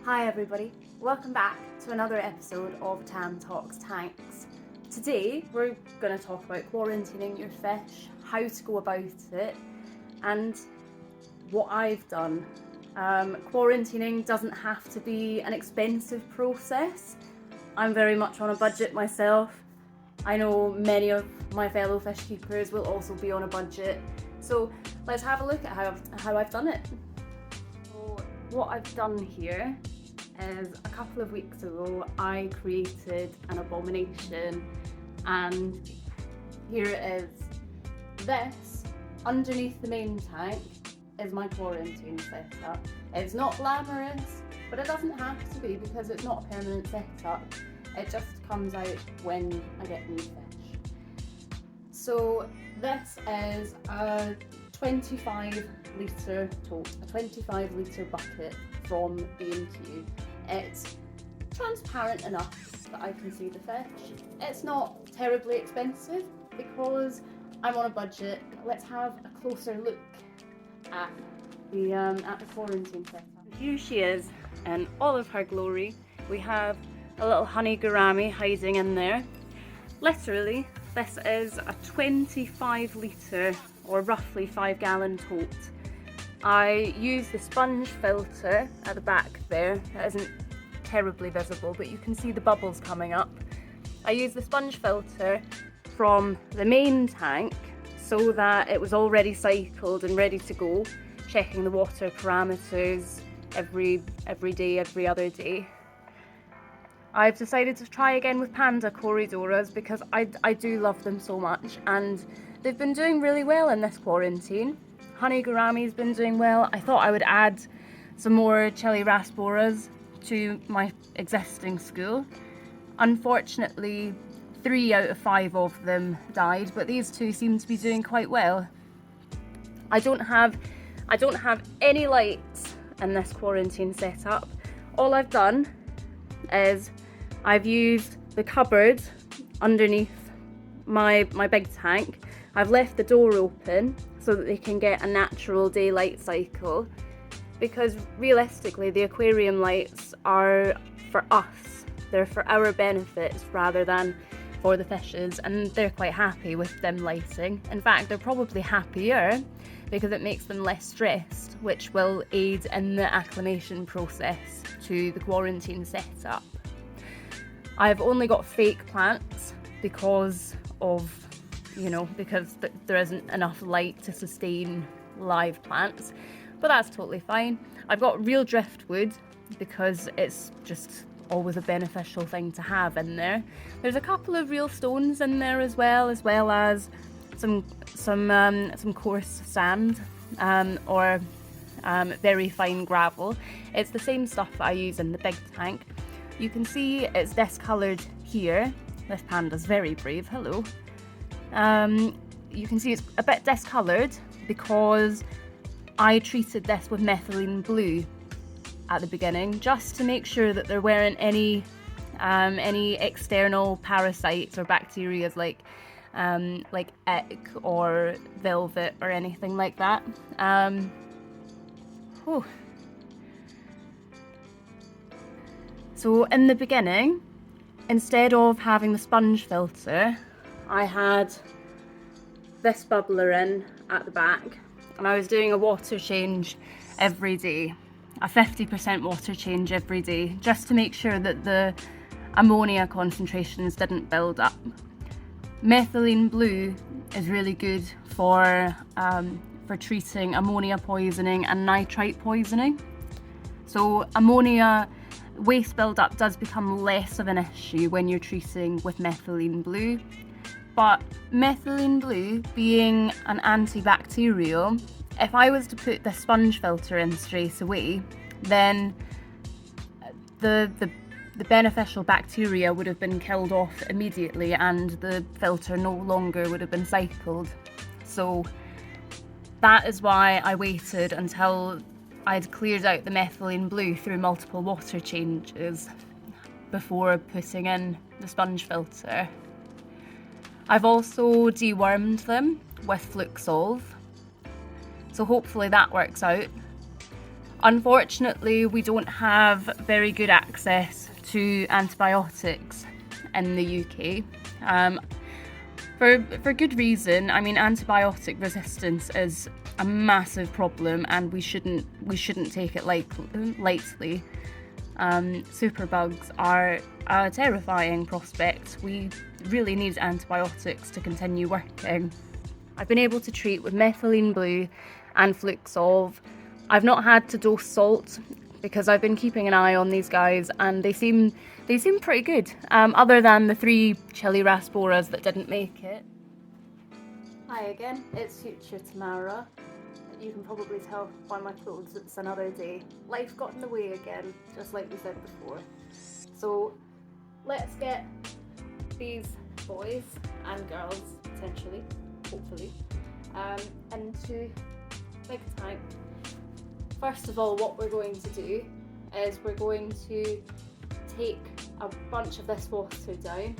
Hi everybody, welcome back to another episode of Tam Talks Tanks. Today we're going to talk about quarantining your fish, how to go about it, and what I've done. Quarantining doesn't have to be an expensive process. I'm very much on a budget myself. I know many of my fellow fish keepers will also be on a budget. So let's have a look at how I've done it. So what I've done here is a couple of weeks ago I created an abomination, and here it is. This, underneath the main tank, is my quarantine setup. It's not glamorous, but it doesn't have to be because it's not a permanent setup. It just comes out when I get new fish. So this is a 25 litre tote, a 25 litre bucket from B&Q. It's transparent enough that I can see the fish. It's not terribly expensive because I'm on a budget. Let's have a closer look at the quarantine setup. Here she is in all of her glory. We have a little honey gourami hiding in there. Literally, this is a 25 litre or roughly 5-gallon tote. I use the sponge filter at the back there. It isn't terribly visible, but you can see the bubbles coming up. I use the sponge filter from the main tank so that it was already cycled and ready to go, checking the water parameters every day, every other day. I've decided to try again with panda Corydoras because I do love them so much, and they've been doing really well in this quarantine. Honey gourami's been doing well. I thought I would add some more chili rasboras to my existing school. Unfortunately, 3 out of 5 of them died, but these two seem to be doing quite well. I don't have any lights in this quarantine setup. All I've done is I've used the cupboard underneath my big tank. I've left the door open so that they can get a natural daylight cycle, because realistically the aquarium lights are for us. They're for our benefits rather than for the fishes, and they're quite happy with dim lighting. In fact, they're probably happier because it makes them less stressed, which will aid in the acclimation process to the quarantine setup. I've only got fake plants because there isn't enough light to sustain live plants, but that's totally fine. I've got real driftwood because it's just always a beneficial thing to have in there. There's a couple of real stones in there as well as some coarse sand or very fine gravel. It's the same stuff that I use in the big tank. You can see it's discoloured here. This panda's very brave, hello. You can see it's a bit discoloured because I treated this with methylene blue at the beginning, just to make sure that there weren't any external parasites or bacteria like ick or velvet or anything like that. So in the beginning, instead of having the sponge filter, I had this bubbler in at the back, and I was doing a water change every day, a 50% water change every day, just to make sure that the ammonia concentrations didn't build up. Methylene blue is really good for treating ammonia poisoning and nitrite poisoning. So ammonia waste build-up does become less of an issue when you're treating with methylene blue. But methylene blue being an antibacterial, if I was to put the sponge filter in straight away, then the beneficial bacteria would have been killed off immediately and the filter no longer would have been cycled. So that is why I waited until I'd cleared out the methylene blue through multiple water changes before putting in the sponge filter. I've also dewormed them with Fluxolve, so hopefully that works out. Unfortunately, we don't have very good access to antibiotics in the UK. For good reason. I mean, antibiotic resistance is a massive problem, and we shouldn't take it lightly. Superbugs are a terrifying prospect. We really need antibiotics to continue working. I've been able to treat with methylene blue and Fluxolve. I've not had to dose salt because I've been keeping an eye on these guys, and they seem pretty good, other than the 3 chili rasporas that didn't make it. Hi again, it's future Tamara. You can probably tell by my clothes it's another day. Life got in the way again, just like we said before. So let's get these boys and girls, potentially, hopefully, into big tank. First of all, what we're going to do is we're going to take a bunch of this water down,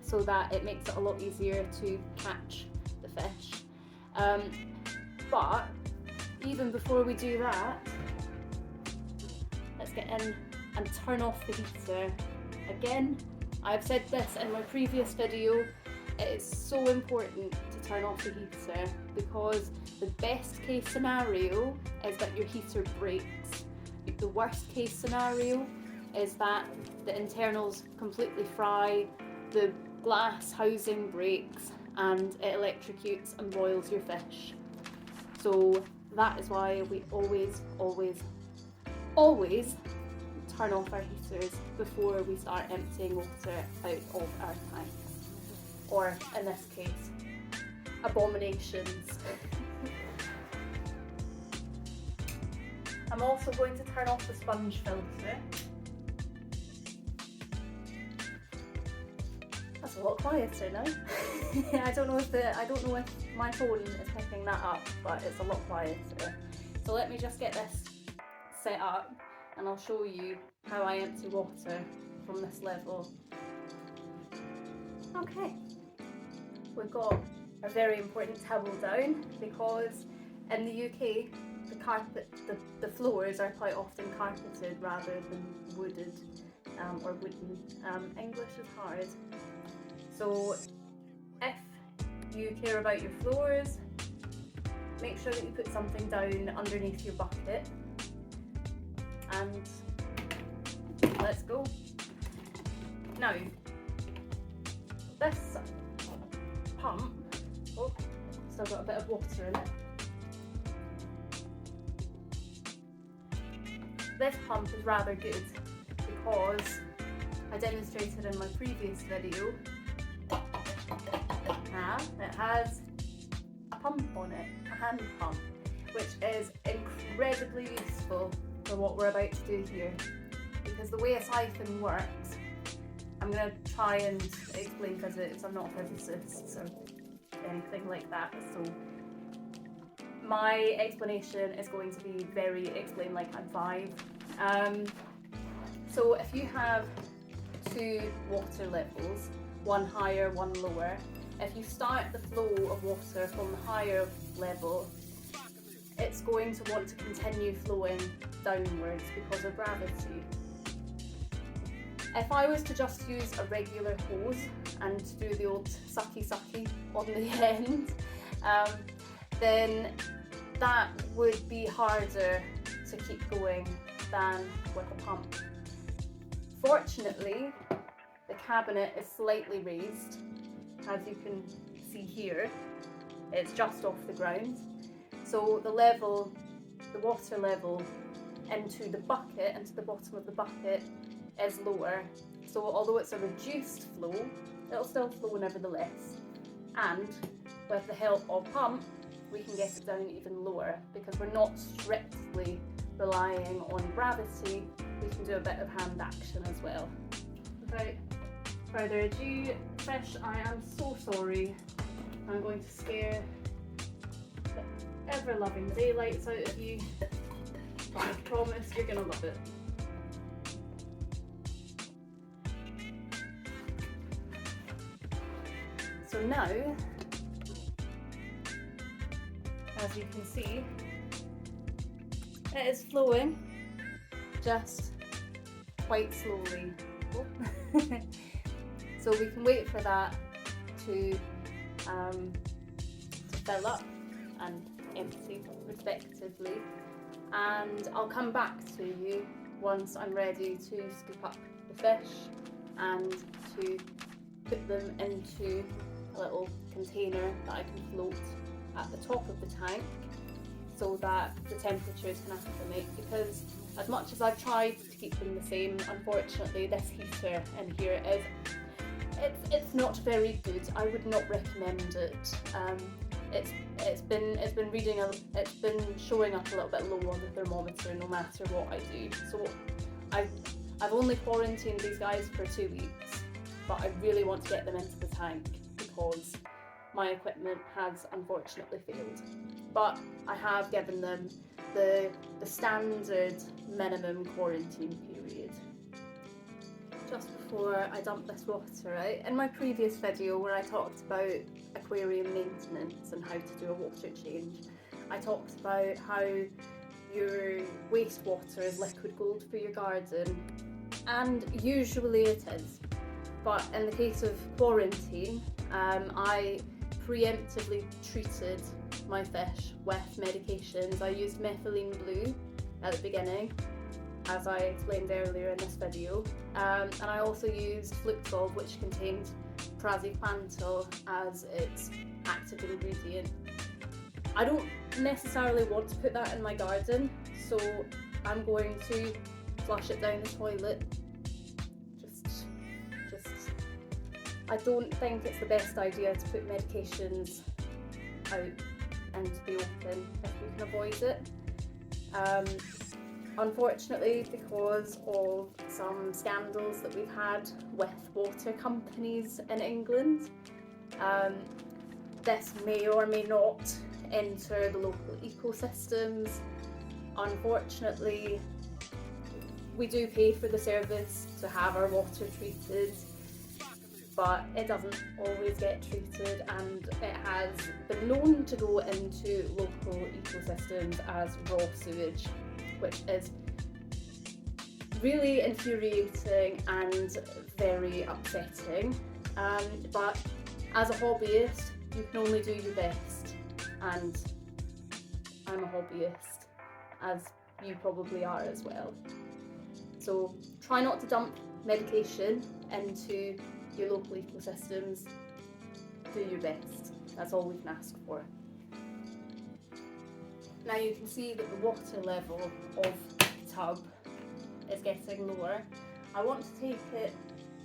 so that it makes it a lot easier to catch the fish. But even before we do that, let's get in and turn off the heater. Again, I've said this in my previous video, it is so important to turn off the heater, because the best case scenario is that your heater breaks. The worst case scenario is that the internals completely fry, the glass housing breaks, and it electrocutes and boils your fish. So that is why we always turn off our heaters before we start emptying water out of our tanks, or in this case, abominations. I'm also going to turn off the sponge filter. That's a lot quieter now. I don't know if my phone is picking that up, but it's a lot quieter. So let me just get this set up, and I'll show you how I empty water from this level. Okay, we've got a very important towel down, because in the UK the floors are quite often carpeted rather than wooded or wooden. English is hard. So if you care about your floors, make sure that you put something down underneath your bucket, and let's go. Now, this pump, oh, still got a bit of water in it. This pump is rather good because I demonstrated in my previous video, it has a pump on it, a hand pump, which is incredibly useful for what we're about to do here. Because the way a siphon works, I'm going to try and explain physics. I'm not a physicist or anything like that, so my explanation is going to be very explain like I'm 5. So if you have 2 water levels, one higher, one lower, if you start the flow of water from the higher level, it's going to want to continue flowing downwards because of gravity. If I was to just use a regular hose and do the old sucky on the end, then that would be harder to keep going than with a pump. Fortunately, the cabinet is slightly raised, as you can see here. It's just off the ground, so the water level into the bucket, into the bottom of the bucket, is lower. So although it's a reduced flow, it'll still flow nevertheless. And with the help of pump, we can get it down even lower, because we're not strictly relying on gravity. We can do a bit of hand action as well. Without further ado, fish, I am so sorry. I'm going to scare the ever-loving daylights out of you, but I promise you're going to love it. So now, as you can see, It is flowing, just quite slowly. So we can wait for that to fill up and empty respectively, and I'll come back to you once I'm ready to scoop up the fish and to put them into a little container that I can float at the top of the tank so that the temperatures can acclimate, because as much as I've tried to keep them the same, unfortunately this heater in here it's not very good. I would not recommend it. It's been showing up a little bit low on the thermometer no matter what I do. So I've only quarantined these guys for 2 weeks, but I really want to get them into the tank because my equipment has unfortunately failed. But I have given them the standard minimum quarantine period. Just before I dump this water out, in my previous video where I talked about aquarium maintenance and how to do a water change, I talked about how your wastewater is liquid gold for your garden, and usually it is. But in the case of quarantine, I preemptively treated my fish with medications. I used methylene blue at the beginning, as I explained earlier in this video, and I also used Fluxol, which contained praziquantel as its active ingredient. I don't necessarily want to put that in my garden, so I'm going to flush it down the toilet. I don't think it's the best idea to put medications out into the open if you can avoid it. Unfortunately, because of some scandals that we've had with water companies in England, this may or may not enter the local ecosystems. Unfortunately, we do pay for the service to have our water treated, but it doesn't always get treated, and it has been known to go into local ecosystems as raw sewage, which is really infuriating and very upsetting. But as a hobbyist, you can only do your best, and I'm a hobbyist, as you probably are as well. So try not to dump medication into your local ecosystems. Do your best. That's all we can ask for. Now you can see that the water level of the tub is getting lower. I want to take it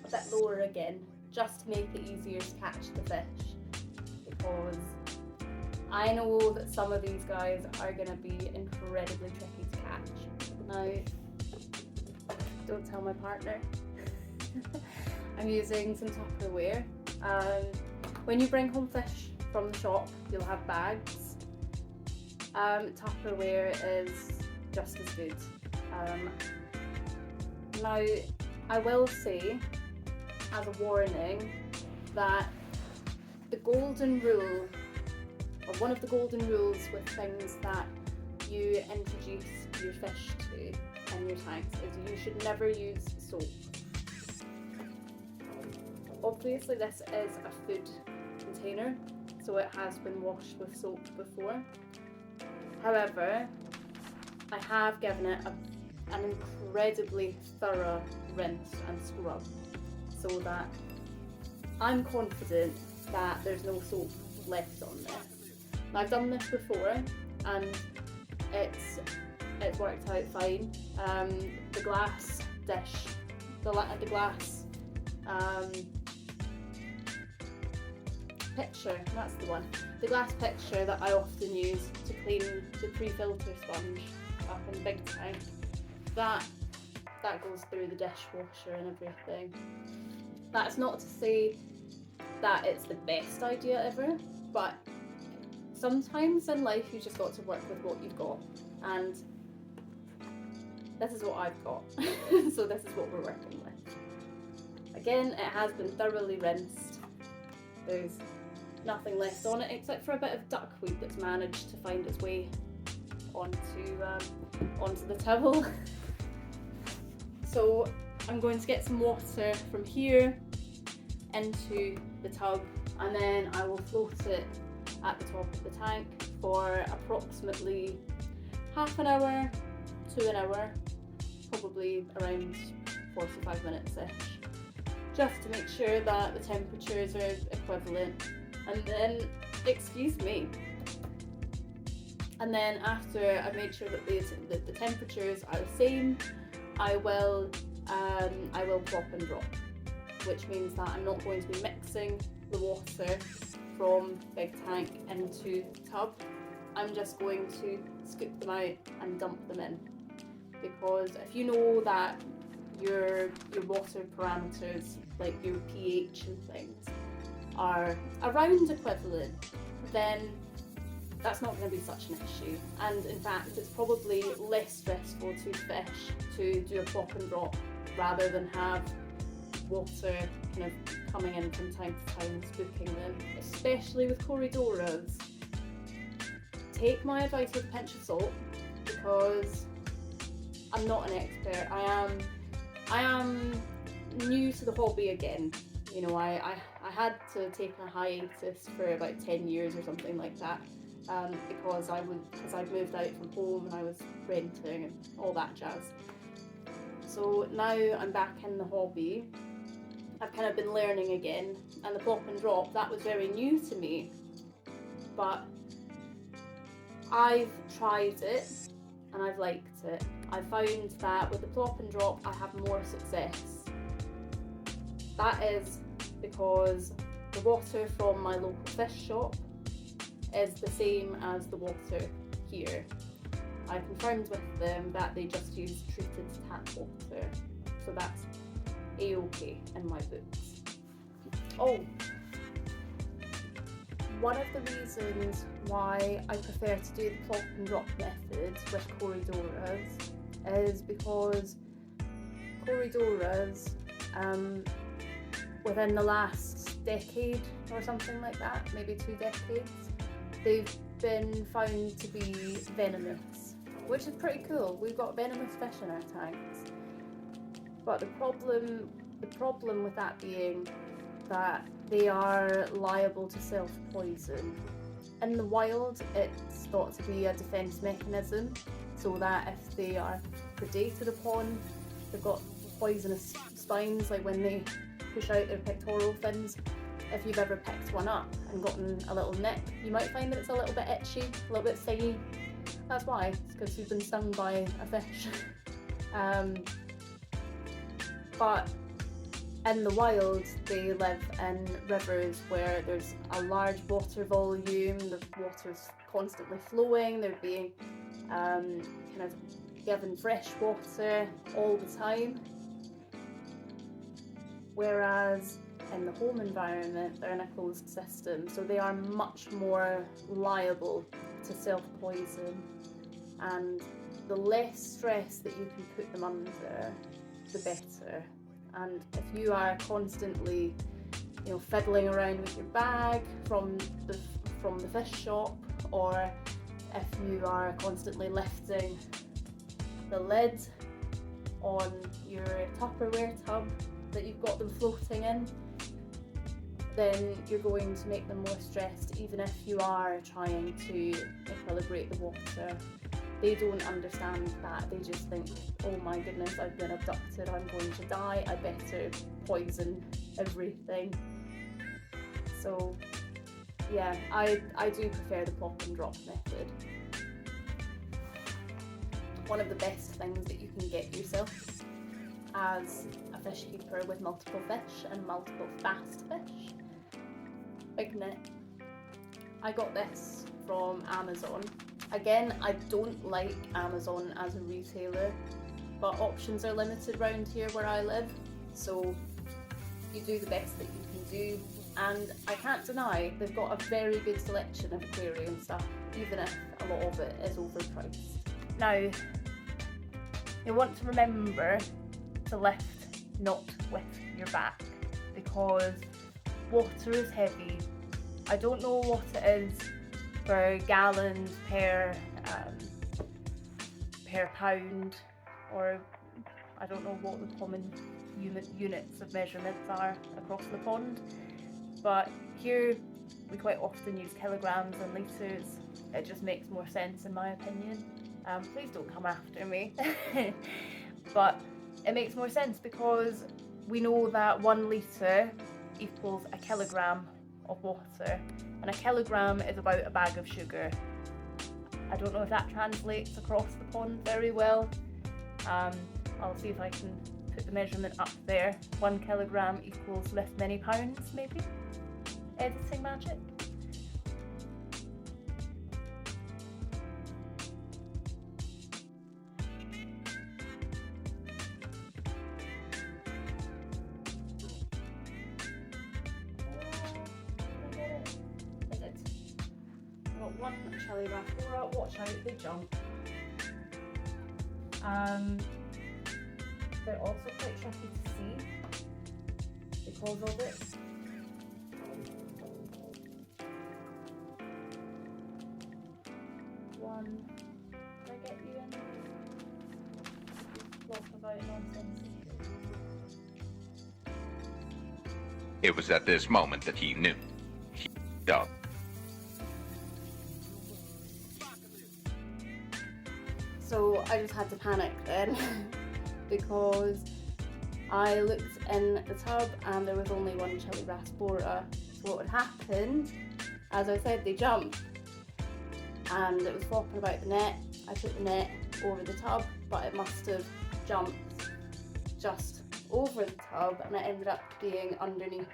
a bit lower again, just to make it easier to catch the fish, because I know that some of these guys are going to be incredibly tricky to catch. Now, don't tell my partner. I'm using some Tupperware. When you bring home fish from the shop, you'll have bags. Tupperware is just as good. Now, I will say, as a warning, that the golden rule, or one of the golden rules with things that you introduce your fish to in your tanks, is you should never use soap. Obviously this is a food container, so it has been washed with soap before. However, I have given it an incredibly thorough rinse and scrub, so that I'm confident that there's no soap left on this. Now, I've done this before and it's worked out fine. The glass dish, the glass pitcher, that's the one. The glass pitcher that I often use to clean the pre-filter sponge up in the big tank, that goes through the dishwasher and everything. That's not to say that it's the best idea ever, but sometimes in life you just got to work with what you've got, and this is what I've got. So this is what we're working with. Again, it has been thoroughly rinsed. There's nothing left on it except for a bit of duckweed that's managed to find its way onto the towel. So I'm going to get some water from here into the tub, and then I will float it at the top of the tank for approximately half an hour to an hour, probably around 45 minutes-ish, just to make sure that the temperatures are equivalent. And then, excuse me, and then after I've made sure that the temperatures are the same, I will plop and drop, which means that I'm not going to be mixing the water from the big tank into the tub. I'm just going to scoop them out and dump them in, because if you know that your water parameters, like your pH and things, are around equivalent, then that's not going to be such an issue. And in fact, it's probably less stressful to fish to do a plop and drop rather than have water kind of coming in from time to time and spooking them, especially with Corridoras. Take my advice with a pinch of salt, because I'm not an expert. I am new to the hobby again. You know, I had to take a hiatus for about 10 years or something like that, because I'd moved out from home and I was renting and all that jazz. So now I'm back in the hobby. I've kind of been learning again, and the plop and drop, that was very new to me, but I've tried it and I've liked it. I found that with the plop and drop I have more success. That is because the water from my local fish shop is the same as the water here. I confirmed with them that they just use treated tap water, so that's a-okay in my books. Oh, one of the reasons why I prefer to do the plop and drop method with Corridoras is because Corridoras, within the last decade or something like that, maybe 2 decades, they've been found to be venomous, which is pretty cool. We've got venomous fish in our tanks. But the problem with that being that they are liable to self-poison. In the wild, it's thought to be a defence mechanism, so that if they are predated upon, they've got poisonous spines, like when they push out their pectoral fins. If you've ever picked one up and gotten a little nick, you might find that it's a little bit itchy, a little bit stingy. That's why, it's because you've been stung by a fish. But in the wild, they live in rivers where there's a large water volume, the water's constantly flowing, they're being kind of given fresh water all the time. Whereas in the home environment, they're in a closed system, so they are much more liable to self-poison, and the less stress that you can put them under, the better. And if you are constantly, fiddling around with your bag from the fish shop, or if you are constantly lifting the lid on your Tupperware tub that you've got them floating in, then you're going to make them more stressed, even if you are trying to equilibrate the water. They don't understand that. They just think, oh my goodness, I've been abducted, I'm going to die, I better poison everything. So yeah, I do prefer the plop and drop method. One of the best things that you can get yourself as a fish keeper with multiple fish and multiple fast fish, big net. I got this from Amazon. Again, I don't like Amazon as a retailer, but options are limited around here where I live, so you do the best that you can do. And I can't deny they've got a very good selection of aquarium stuff, even if a lot of it is overpriced. Now, you want to remember to lift not with your back, because water is heavy. I don't know what it is for gallons per per pound, or I don't know what the common units of measurements are across the pond, but here we quite often use kilograms and litres. It just makes more sense in my opinion. Please don't come after me. But it makes more sense because we know that 1 litre equals a kilogram of water, and a kilogram is about a bag of sugar. I don't know if that translates across the pond very well. I'll see if I can put the measurement up there. 1 kilogram equals this many pounds, maybe? Editing magic? Is it? I've got 1 chili raspora. Watch out, they jump. They're also quite tricky to see because of it. One, did I get you in? Talk about nonsense. It was at this moment that he knew. He up. So I just had to panic then because I looked in the tub and there was only 1 chili raspora. So what had happened, as I said, they jumped and it was flopping about the net. I put the net over the tub, but it must have jumped just over the tub and it ended up being underneath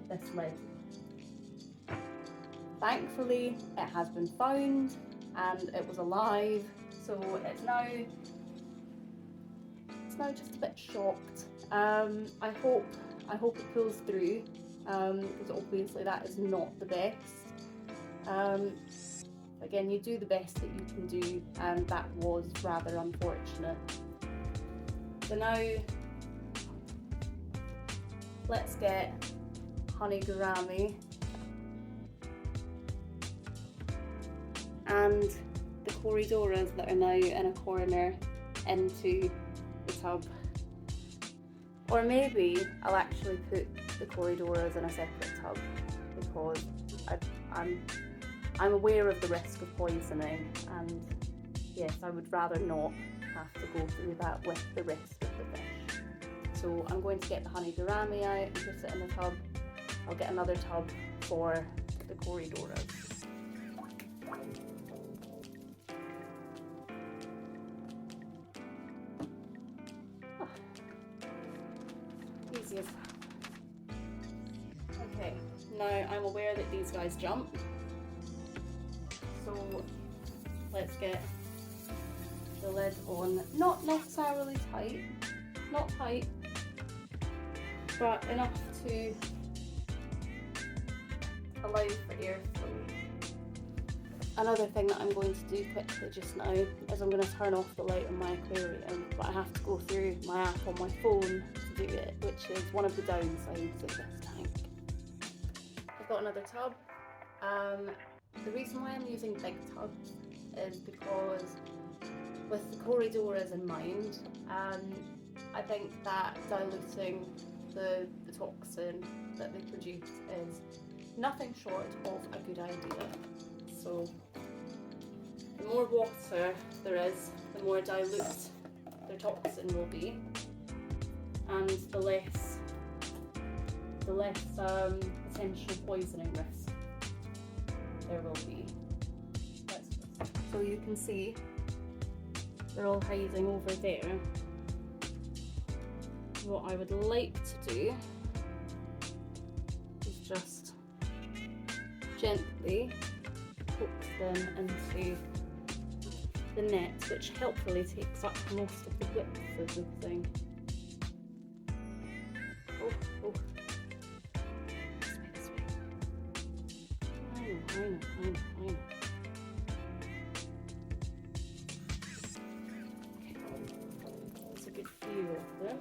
this lid. Thankfully, it has been found and it was alive, so it's now just a bit shocked. I hope it pulls through, because obviously that is not the best. Again, you do the best that you can do, and that was rather unfortunate. So now let's get honey gourami and the corridoras that are now in a corner into the tub. Or maybe I'll actually put the corridoras in a separate tub because I'm aware of the risk of poisoning, and yes, I would rather not have to go through that with the rest of the fish. So I'm going to get the honey gourami out and put it in the tub. I'll get another tub for the corridoras. Easy as that. Okay, now I'm aware that these guys jump. So let's get the lid on, not necessarily tight, not tight, but enough to allow for airflow. Another thing that I'm going to do quickly just now is I'm going to turn off the light on my aquarium, but I have to go through my app on my phone to do it, which is one of the downsides of this tank. I've got another tub. The reason why I'm using big tubs is because with the corridoras in mind, I think that diluting the toxin that they produce is nothing short of a good idea. So the more water there is, the more dilute their toxin will be, and the less potential poisoning risk there will be. So you can see they're all hiding over there. What I would like to do is just gently hook them into the net, which helpfully takes up most of the width of the thing. Oh. This way. I know. That's a good few of them.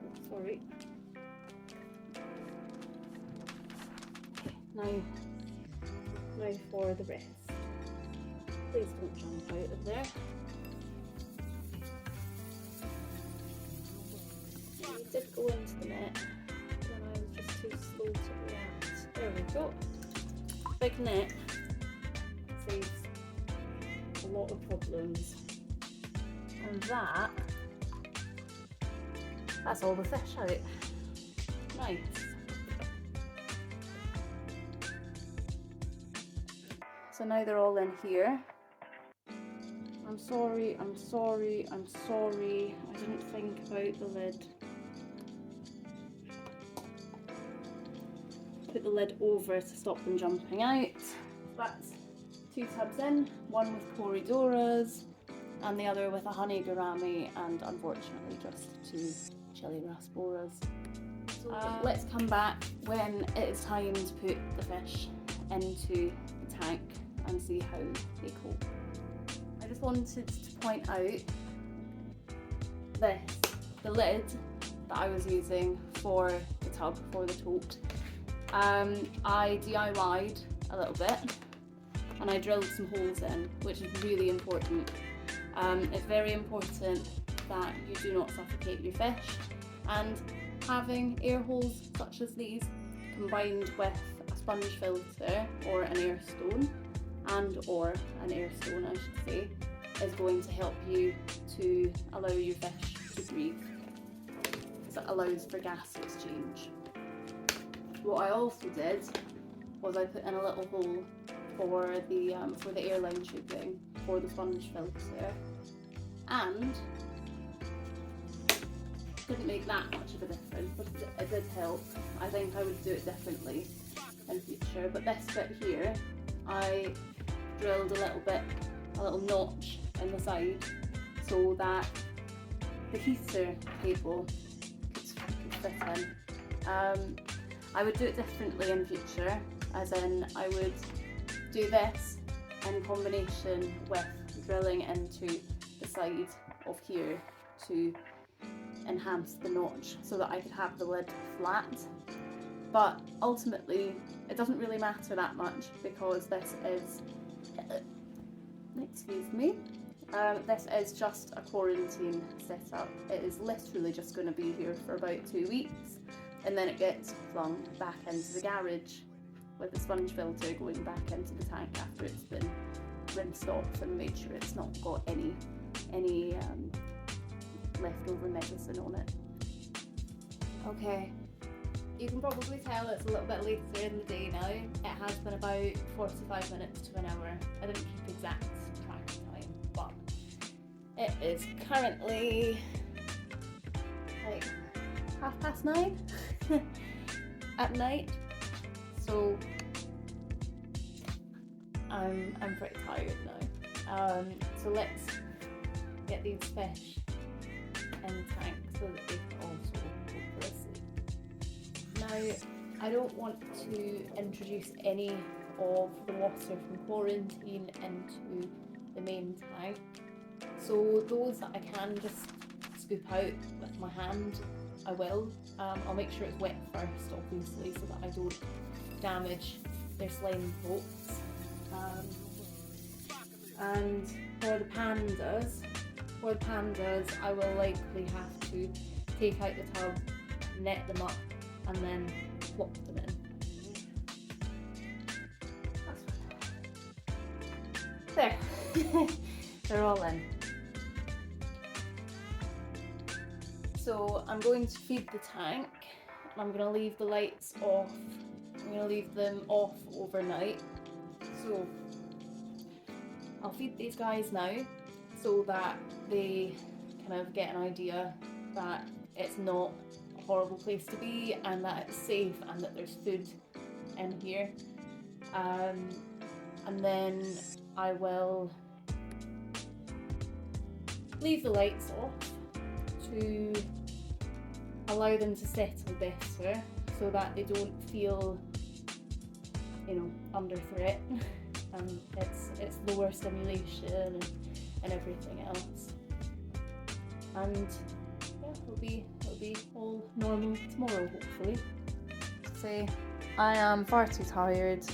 Oh, sorry. Okay, now for the rest. Please don't jump out of there. You did go into the net, and I was just too slow to react. There we go. Big net saves a lot of problems. And that's all the fish out. Nice. So now they're all in here. I'm sorry. I didn't think about the lid. Put the lid over to stop them jumping out. That's 2 tubs in, one with Corydoras and the other with a honey gourami, and unfortunately just 2 chili rasboras. So let's come back when it is time to put the fish into the tank and see how they cope. I just wanted to point out the lid that I was using for the tub, for the tote. I DIY'd a little bit and I drilled some holes in, which is really important. It's very important that you do not suffocate your fish, and having air holes such as these combined with a sponge filter or an air stone, or an air stone I should say, is going to help you to allow your fish to breathe, because it allows for gas exchange. What I also did was I put in a little hole for the airline tubing for the sponge filter, and didn't make that much of a difference, but it did help. I think I would do it differently in future. But this bit here, I drilled a little notch in the side so that the heater cable could fit in. I would do it differently in future, as in I would do this in combination with drilling into the side of here to enhance the notch so that I could have the lid flat. But ultimately it doesn't really matter that much, because this is this is just a quarantine setup. It is literally just going to be here for about 2 weeks, and then it gets flung back into the garage with the sponge filter going back into the tank after it's been rinsed off and made sure it's not got any leftover medicine on it. Okay, you can probably tell it's a little bit later in the day now. It has been about 45 minutes to an hour. I didn't keep exact track of time, but it is currently like 9:30 at night. So I'm pretty tired now. So let's get these fish in the tank so that they can also go for a sleep. Now, I don't want to introduce any of the water from quarantine into the main tank. So those that I can just scoop out with my hand, I will. I'll make sure it's wet first, obviously, so that I don't damage their slime coats. And for the pandas, I will likely have to take out the tub, net them up, and then plop them in. That's fine. There, they're all in. So I'm going to feed the tank, and I'm going to leave the lights off. I'm going to leave them off overnight. So I'll feed these guys now so that they kind of get an idea that it's not a horrible place to be, and that it's safe, and that there's food in here. And then I will leave the lights off to allow them to settle better, so that they don't feel, under threat, and it's lower stimulation and everything else. And yeah, it'll be all normal tomorrow, hopefully. So I am far too tired.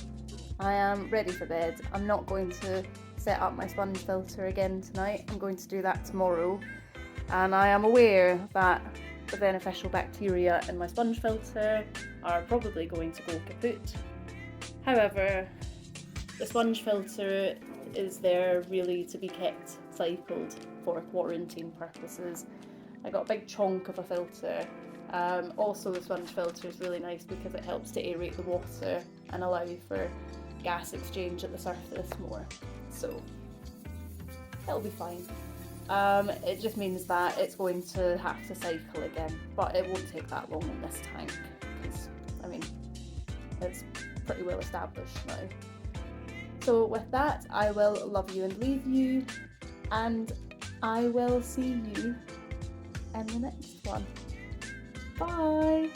I am ready for bed. I'm not going to set up my sponge filter again tonight. I'm going to do that tomorrow. And I am aware that the beneficial bacteria in my sponge filter are probably going to go kaput. However, the sponge filter is there really to be kept cycled for quarantine purposes. I got a big chunk of a filter. Also, the sponge filter is really nice because it helps to aerate the water and allow for gas exchange at the surface more. So it'll be fine. It just means that it's going to have to cycle again, but it won't take that long in this tank because, I mean, it's pretty well established now. So with that, I will love you and leave you, and I will see you in the next one. Bye!